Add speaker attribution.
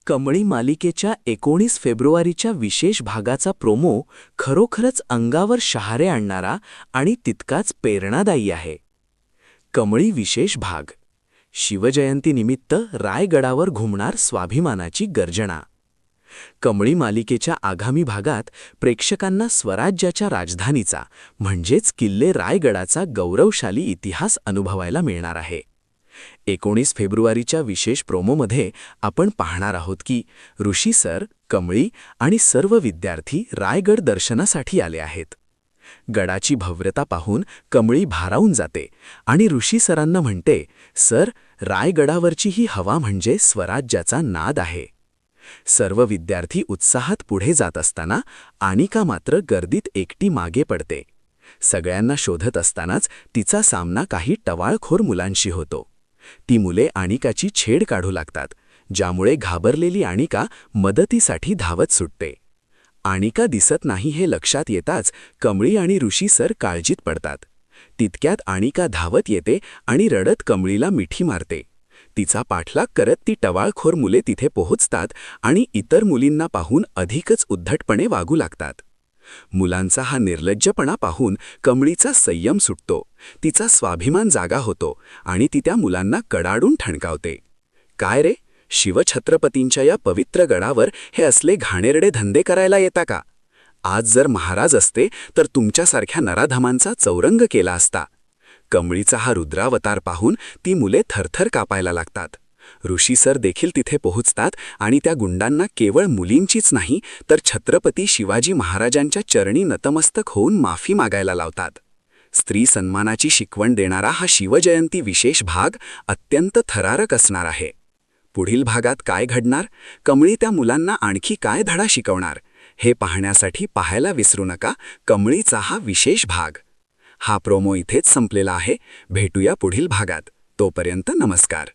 Speaker 1: कमळी मालिकेच्या 19 फेब्रुवारीच्या विशेष भागाचा प्रोमो खरोखरच अंगावर शहारे आणणारा आणि तितकाच प्रेरणादायी आहे. कमळी विशेष भाग. शिवजयंतीनिमित्त रायगडावर घुमणार स्वाभिमानाची गर्जना. कमळी मालिकेच्या आगामी भागात प्रेक्षकांना स्वराज्याच्या राजधानीचा म्हणजेच किल्ले रायगडाचा गौरवशाली इतिहास अनुभवायला मिळणार आहे. 19 फेब्रुवारीच्या विशेष प्रोमोमध्ये आपण पाहणार आहोत की ऋषी सर, कमळी आणि सर्व विद्यार्थी रायगड दर्शनासाठी आले आहेत. गडाची भव्यता पाहून कमळी भारावून जाते आणि ऋषी सरांना म्हणते, सर, रायगडावरची ही हवा म्हणजे स्वराज्याचा नाद आहे. सर्व विद्यार्थी उत्साहात पुढे जात असताना आनिका मात्र गर्दीत एकटी मागे पडते. सगळ्यांना शोधत असतानाच तिचा सामना काही टवाळखोर मुलांशी होतो. ती मुले आनिकाची छेड काढू लागतात, ज्यामुळे घाबरलेली आनिका मदतीसाठी धावत सुटते. आनिका दिसत नाही हे लक्षात येताच कमळी आणि ऋषी सर काळजीत पडतात. तितक्यात आनिका धावत येते आणि रडत कमळीला मिठी मारते. तिचा पाठलाग करत ती टवाळखोर मुले तिथे पोहोचतात आणि इतर मुलींना पाहून अधिकच उद्धटपणे वागू लागतात. मुलांचा हा निर्लज्जपणा पाहून कमळीचा संयम सुटतो, तिचा स्वाभिमान जागा होतो आणि ती त्या मुलांना कडाडून ठणकावते. काय रे, शिवछत्रपतींच्या या पवित्र गडावर हे असले घाणेरडे धंदे करायला येता का? आज जर महाराज असते तर तुमच्यासारख्या नराधमांचा चौरंग केला असता. कमळीचा हा रुद्रावतार पाहून ती मुले थरथर कापायला लागतात. ऋषी सर देखील तिथे पोहोचतात आणि त्या गुंडांना केवळ मुलींचीच नाही तर छत्रपती शिवाजी महाराजांच्या चरणी नतमस्तक होऊन माफी मागायला लावतात. स्त्री सन्मानाची शिकवण देणारा हा शिवजयंती विशेष भाग अत्यंत थरारक असणार आहे. पुढील भागात काय घडणार, कमळी त्या मुलांना आणखी काय धडा शिकवणार, हे पाहण्यासाठी पाहायला विसरू नका कमळीचा हा विशेष भाग. हा प्रोमो इथेच संपलेला आहे. भेटूया पुढील भागात. तोपर्यंत नमस्कार.